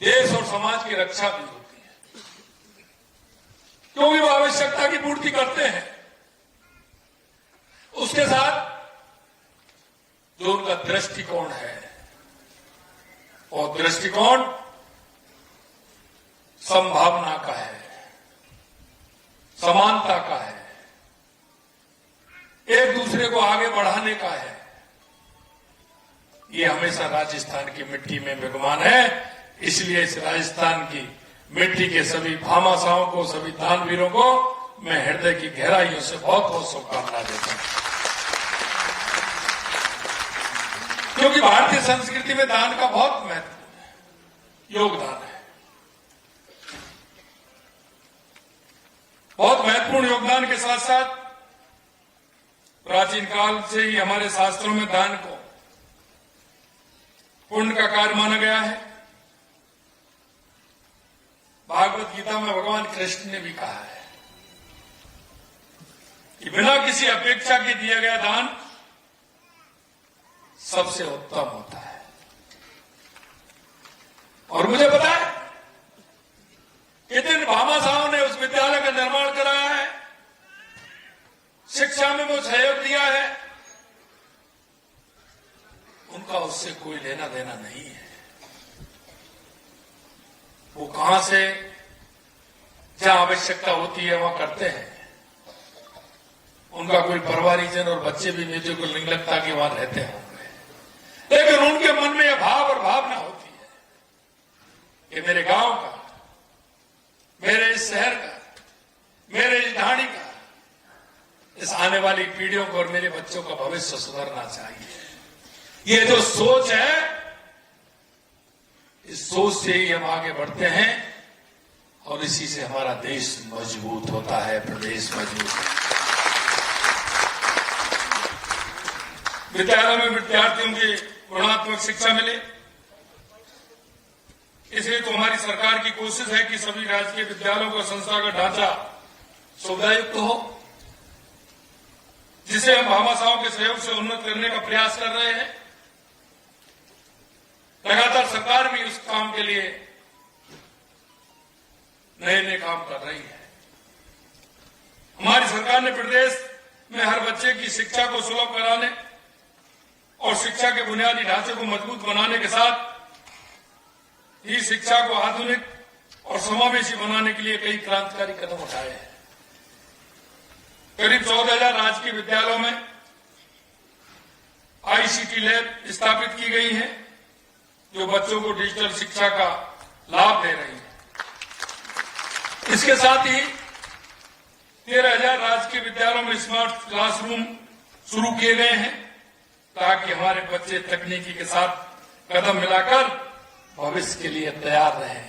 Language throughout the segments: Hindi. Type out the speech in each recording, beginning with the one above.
देश और समाज की रक्षा भी होती है, क्योंकि वो आवश्यकता की पूर्ति करते हैं। उसके साथ जो उनका दृष्टिकोण है, और दृष्टिकोण संभावना का है, समानता का है, एक दूसरे को आगे बढ़ाने का है। ये हमेशा राजस्थान की मिट्टी में विद्यमान है। इसलिए इस राजस्थान की मिट्टी के सभी भामाशाहों को, सभी दानवीरों को मैं हृदय की गहराइयों से बहुत बहुत शुभकामनाएं देता हूं, क्योंकि भारतीय संस्कृति में दान का बहुत महत्व है, योगदान है। बहुत महत्वपूर्ण योगदान के साथ साथ प्राचीन काल से ही हमारे शास्त्रों में दान को पुण्य का कार्य माना गया है। भागवत गीता में भगवान कृष्ण ने भी कहा है कि बिना किसी अपेक्षा के दिया गया दान सबसे उत्तम होता है। और मुझे पता है कि जिन भामाशाहों ने उस विद्यालय का निर्माण कराया है, शिक्षा में वो सहयोग दिया है, उनका उससे कोई लेना देना नहीं है। वो कहां से जहां आवश्यकता होती है वहां करते हैं। उनका कोई परिवारीजन और बच्चे भी मुझे को नहीं लगता कि वहां रहते होंगे, लेकिन उनके मन में यह भाव और भावना होती है कि मेरे गांव का, मेरे इस शहर का, मेरे इस ढाणी का, इस आने वाली पीढ़ियों को और मेरे बच्चों का भविष्य सुधरना चाहिए। ये जो सोच है, इस सोच से ही हम आगे बढ़ते हैं और इसी से हमारा देश मजबूत होता है, प्रदेश मजबूत है। विद्यालयों में विद्यार्थियों की गुणात्मक शिक्षा मिले, इसलिए तो हमारी सरकार की कोशिश है कि सभी राजकीय विद्यालयों का संस्थागत ढांचा सुविधायुक्त हो, जिसे हम भामाशाहों के सहयोग से उन्नत करने का प्रयास कर रहे हैं। लगातार सरकार भी उस काम के लिए नए नए काम कर रही है। हमारी सरकार ने प्रदेश में हर बच्चे की शिक्षा को सुलभ कराने और शिक्षा के बुनियादी ढांचे को मजबूत बनाने के साथ ही शिक्षा को आधुनिक और समावेशी बनाने के लिए कई क्रांतिकारी कदम उठाए हैं। करीब 14,000 राजकीय विद्यालयों में आईसीटी लैब स्थापित की गई है, जो बच्चों को डिजिटल शिक्षा का लाभ दे रही है। इसके साथ ही 13,000 राजकीय विद्यालयों में स्मार्ट क्लासरूम शुरू किए गए हैं, ताकि हमारे बच्चे तकनीकी के साथ कदम मिलाकर भविष्य के लिए तैयार रहे।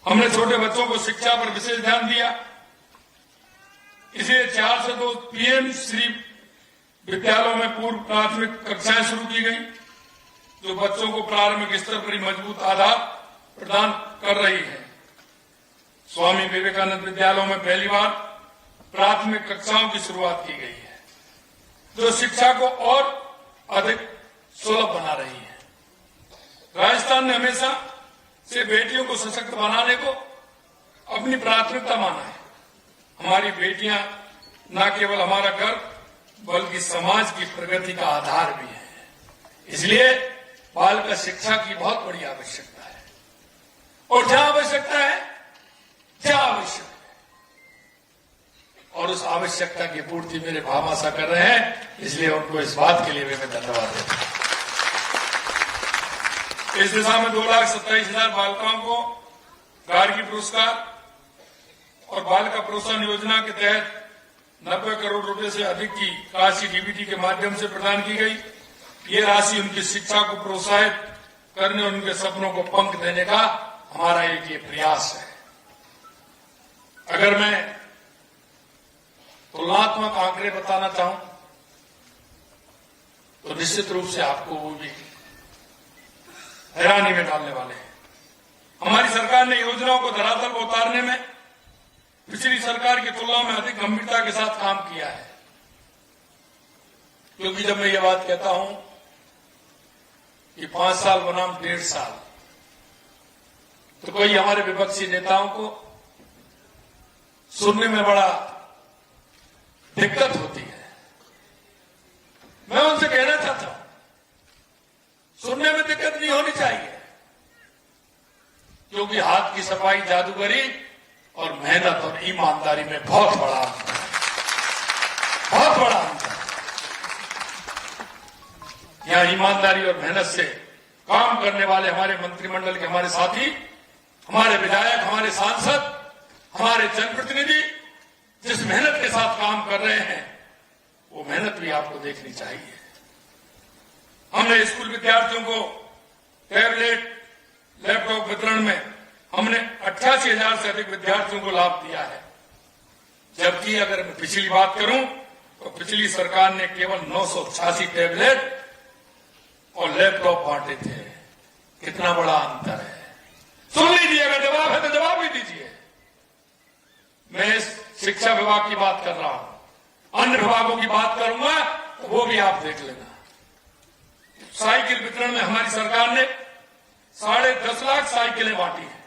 हमने छोटे बच्चों को शिक्षा पर विशेष ध्यान दिया, इसलिए 4 से 2 पीएम श्री विद्यालयों में पूर्व प्राथमिक कक्षाएं शुरू की गई, जो बच्चों को प्रारंभिक स्तर पर ही मजबूत आधार प्रदान कर रही है। स्वामी विवेकानंद विद्यालयों में पहली बार प्राथमिक कक्षाओं की शुरुआत की गई है, जो शिक्षा को और अधिक सुलभ बना रही है। राजस्थान ने हमेशा से बेटियों को सशक्त बनाने को अपनी प्राथमिकता माना है। हमारी बेटियां न केवल हमारा गर्व बल्कि समाज की प्रगति का आधार भी है। इसलिए बालिका शिक्षा की बहुत बड़ी आवश्यकता है, और जहां आवश्यकता है, जहां आवश्यक है, और उस आवश्यकता की पूर्ति मेरे भामाशाह कर रहे हैं। इसलिए उनको इस बात के लिए भी मैं धन्यवाद देता हूं। इस दिशा में 2,27,000 बालिकाओं को गार्गी पुरस्कार और बालिका प्रोत्साहन योजना के तहत 90 करोड़ रुपए से अधिक की राशि डीबीटी के माध्यम से प्रदान की गई। ये राशि उनकी शिक्षा को प्रोत्साहित करने और उनके सपनों को पंख देने का हमारा एक ये प्रयास है। अगर मैं तुलनात्मक आंकड़े बताना चाहूं तो निश्चित रूप से आपको वो भी हैरानी में डालने वाले हैं। हमारी सरकार ने योजनाओं को धरातल पर उतारने में पिछली सरकार की तुलना में अधिक गंभीरता के साथ काम किया है, क्योंकि जब मैं ये बात कहता हूं कि 5 साल बनाम 1.5 साल, तो कोई हमारे विपक्षी नेताओं को सुनने में बड़ा दिक्कत होती है। मैं उनसे कहना चाहता हूं, सुनने में दिक्कत नहीं होनी चाहिए, क्योंकक्योंकि हाथ की सफाई, जादूगरी और मेहनत और ईमानदारी में बहुत बड़ा अंतर है, बहुत बड़ा अंतर है। यहां ईमानदारी और मेहनत से काम करने वाले हमारे मंत्रिमंडल के हमारे साथी, हमारे विधायक, हमारे सांसद, हमारे जनप्रतिनिधि जिस मेहनत के साथ काम कर रहे हैं, वो मेहनत भी आपको देखनी चाहिए। हमने स्कूल विद्यार्थियों को टैबलेट, लैपटॉप वितरण में हमने 88,000 से अधिक विद्यार्थियों को लाभ दिया है, जबकि अगर मैं पिछली बात करूं तो पिछली सरकार ने केवल 986 टैबलेट और लैपटॉप बांटे थे। कितना बड़ा अंतर है। सुन लीजिए, अगर जवाब है तो जवाब भी दीजिए। मैं शिक्षा विभाग की बात कर रहा हूं, अन्य विभागों की बात करूंगा तो वो भी आप देख लेना। साइकिल वितरण में हमारी सरकार ने 10.5 लाख साइकिलें बांटी हैं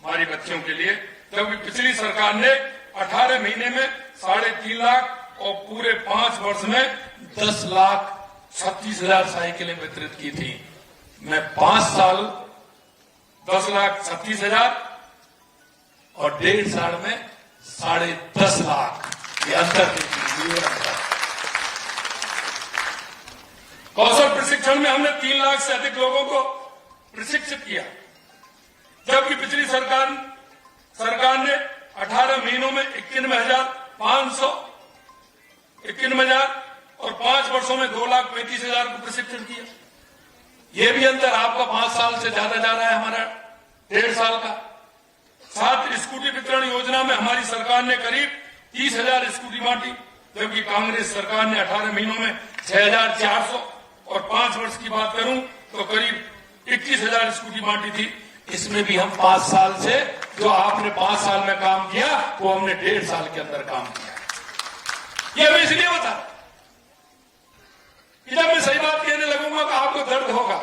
हमारी बच्चियों के लिए, जबकि पिछली सरकार ने 18 महीने में 3.5 लाख और पूरे 5 वर्ष में 10,36,000 साइकिलें वितरित की थी। मैं 5 साल 10,36,000 और 1.5 साल में 10.5 लाख, ये अंतर देखिए। कौशल प्रशिक्षण में हमने 3 लाख से अधिक लोगों को प्रशिक्षित किया, जबकि पिछली सरकार ने 18 महीनों में 91,500 और 5 वर्षों में 2,35,000 को प्रशिक्षित किया। ये भी अंतर आपका 5 साल से ज्यादा जा रहा है, हमारा 1.5 साल का। साथ स्कूटी वितरण योजना में हमारी सरकार ने करीब 30,000 स्कूटी बांटी, जबकि कांग्रेस सरकार ने 18 महीनों में 6,400 और 5 वर्ष की बात करूं तो करीब 21,000 स्कूटी बांटी थी। इसमें भी हम 5 साल से, जो आपने 5 साल में काम किया, वो हमने 1.5 साल के अंदर काम किया। ये मैं इसलिए बता कि जब मैं सही बात कहने लगूंगा तो आपको दर्द होगा,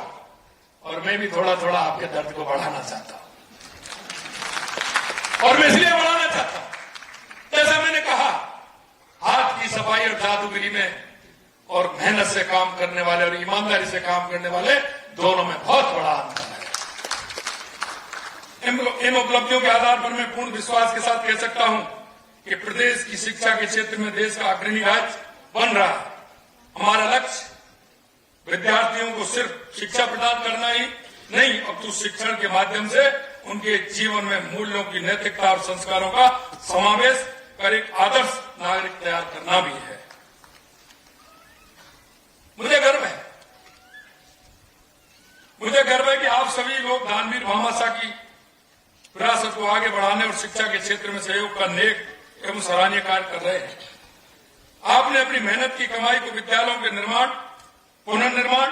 और मैं भी थोड़ा थोड़ा आपके दर्द को बढ़ाना चाहता हूं, और मैं इसलिए बढ़ाना चाहता हूं, जैसा मैंने कहा, हाथ की सफाई और जादूगिरी में और मेहनत से काम करने वाले और ईमानदारी से काम करने वाले, दोनों में बहुत बड़ा अंतर है। इन उपलब्धियों के आधार पर मैं पूर्ण विश्वास के साथ कह सकता हूं कि प्रदेश की शिक्षा के क्षेत्र में देश का अग्रणी राज्य बन रहा है। हमारा लक्ष्य विद्यार्थियों को सिर्फ शिक्षा प्रदान करना ही नहीं, अपितु शिक्षण के माध्यम से उनके जीवन में मूल्यों की, नैतिकता और संस्कारों का समावेश कर एक आदर्श नागरिक तैयार करना भी है। मुझे गर्व है कि आप सभी लोग दानवीर भामाशाह की विरासत को आगे बढ़ाने और शिक्षा के क्षेत्र में सहयोग का नेक एवं सराहनीय कार्य कर रहे हैं। आपने अपनी मेहनत की कमाई को विद्यालयों के निर्माण, पुनर्निर्माण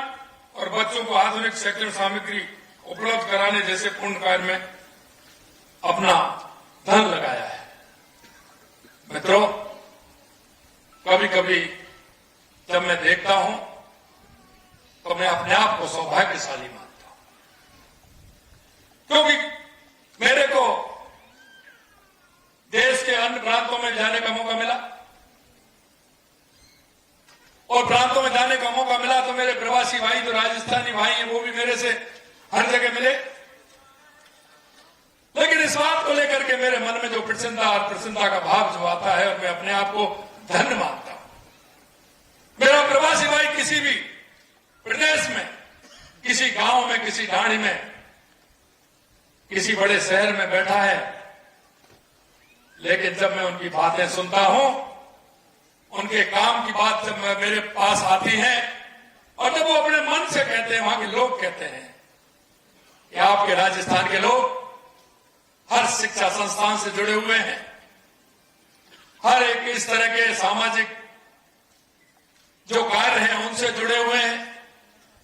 और बच्चों को आधुनिक शैक्षणिक सामग्री उपलब्ध कराने जैसे पुण्य कार्य में अपना धन लगाया है। मित्रों, कभी कभी जब मैं देखता हूं तो मैं अपने आप को सौभाग्यशाली मानता हूं, क्योंकि मेरे को देश के अन्य प्रांतों में जाने का मौका मिला, और प्रांतों में जाने का मौका मिला तो मेरे प्रवासी भाई, जो राजस्थानी भाई हैं, वो भी मेरे से हर जगह मिले। लेकिन इस बात को लेकर के मेरे मन में जो प्रसन्नता का भाव जो आता है, और मैं अपने आप को धन्य मानता हूं। मेरा प्रवासी भाई किसी भी प्रदेश में, किसी गांव में, किसी ढाणी में, किसी बड़े शहर में बैठा है, लेकिन जब मैं उनकी बातें सुनता हूं, उनके काम की बात जब मेरे पास आती है, और जब वो अपने मन से कहते हैं, वहां के लोग कहते हैं कि आपके राजस्थान के लोग हर शिक्षा संस्थान से जुड़े हुए हैं, हर एक इस तरह के सामाजिक जो कार्य हैं उनसे जुड़े हुए हैं,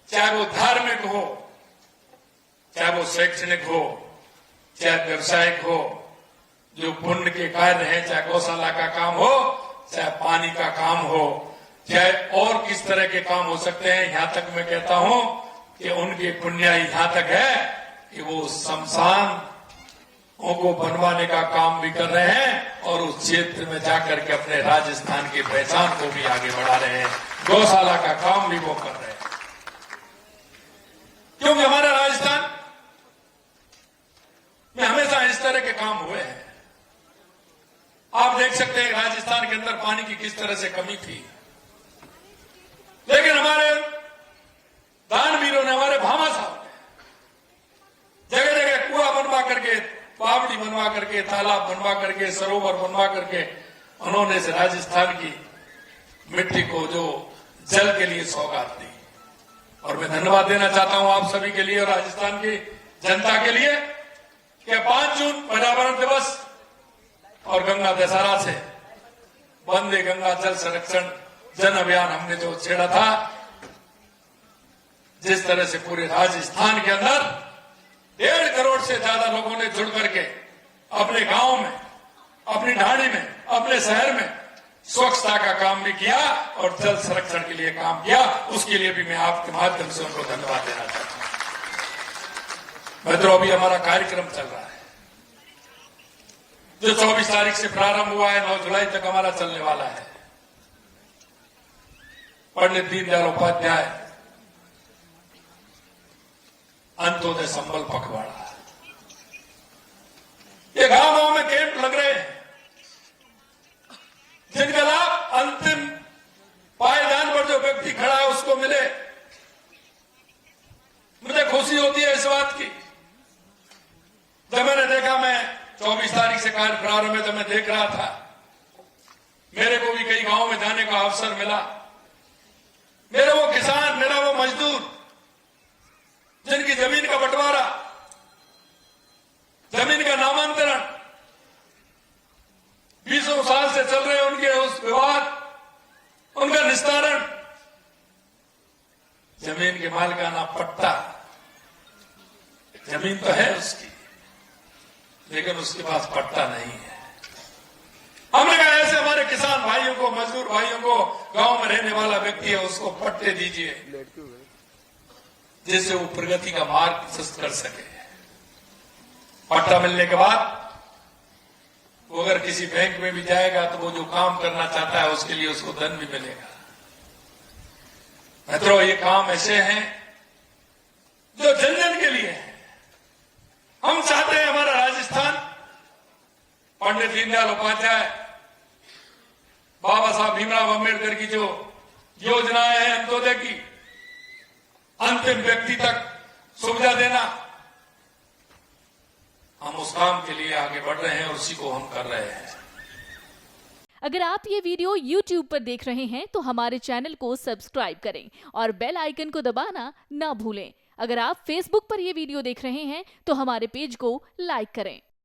चाहे वो धार्मिक हो, चाहे वो शैक्षणिक हो, चाहे व्यवसायिक हो, जो पुण्य के कार्य हैं, चाहे गौशाला का काम हो, चाहे पानी का काम हो, चाहे और किस तरह के काम हो सकते हैं। यहां तक मैं कहता हूं कि उनकी पुण्याई यहां तक है कि वो शमशान को बनवाने का काम भी कर रहे हैं और उस क्षेत्र में जाकर के अपने राजस्थान की पहचान को भी आगे बढ़ा रहे हैं। गौशाला का काम भी वो कर रहे हैं, क्योंकि हमारा राजस्थान में हमेशा इस तरह के काम हुए हैं। आप देख सकते हैं राजस्थान के अंदर पानी की किस तरह से कमी थी, लेकिन हमारे दानवीरों ने, हमारे भामा साहब ने जगह जगह कुआं बनवा करके, बावड़ी बनवा करके, तालाब बनवा करके, सरोवर बनवा करके उन्होंने इस राजस्थान की मिट्टी को जो जल के लिए सौगात दी। और मैं धन्यवाद देना चाहता हूं आप सभी के लिए और राजस्थान की जनता के लिए कि 5 जून पर्यावरण दिवस और गंगा दशहरा से वंदे गंगा जल संरक्षण जन अभियान हमने जो छेड़ा था, जिस तरह से पूरे राजस्थान के अंदर 1.5 करोड़ से ज्यादा लोगों ने जुड़ करके अपने गांव में, अपनी ढाणी में, अपने शहर में स्वच्छता का काम भी किया और जल संरक्षण के लिए काम किया, उसके लिए भी मैं आपके माध्यम से उनको धन्यवाद देना चाहता हूं। मित्रों, अभी हमारा कार्यक्रम चल रहा है जो 24 तारीख से प्रारंभ हुआ है, 9 जुलाई तक हमारा चलने वाला है। पंडित दीनदयाल उपाध्याय अंत्योदय संबल पखवाड़ा, ये गांव गांव में कैंप लग रहे हैं जिनका लाभ अंतिम पायदान पर जो व्यक्ति खड़ा है उसको मिले। मुझे खुशी होती है इस बात की, जब मैंने देखा, मैं 24 तारीख से कार्य प्रारंभ है तो मैं देख रहा था, मेरे को भी कई गांवों में जाने का अवसर मिला। मेरा वो किसान, मेरा वो मजदूर जिनकी जमीन का बंटवारा, जमीन का नामांतरण 20 साल से चल रहे, उनके उस विवाद, उनका निस्तारण, जमीन के मालिकाना पट्टा, जमीन तो है उसकी लेकिन उसके पास पट्टा नहीं है। हमने कहा ऐसे हमारे किसान भाइयों को, मजदूर भाइयों को, गांव में रहने वाला व्यक्ति है उसको पट्टे दीजिए जिससे वो प्रगति का मार्ग प्रशस्त कर सके। पट्टा मिलने के बाद वो अगर किसी बैंक में भी जाएगा तो वो जो काम करना चाहता है उसके लिए उसको धन भी मिलेगा। मित्रों, ये काम ऐसे हैं जो जन जन के लिए है। हम चाहते हैं हमारा राजस्थान पंडित दीनदयाल उपाध्याय, बाबा साहब भीमराव अंबेडकर की जो योजनाएं हैं अंत्योदय की, अंतिम व्यक्ति तक सुविधा देना, हम उस काम के लिए आगे बढ़ रहे हैं और उसी को हम कर रहे हैं। अगर आप ये वीडियो YouTube पर देख रहे हैं तो हमारे चैनल को सब्सक्राइब करें और बेल आइकन को दबाना ना भूलें। अगर आप Facebook पर ये वीडियो देख रहे हैं तो हमारे पेज को लाइक करें।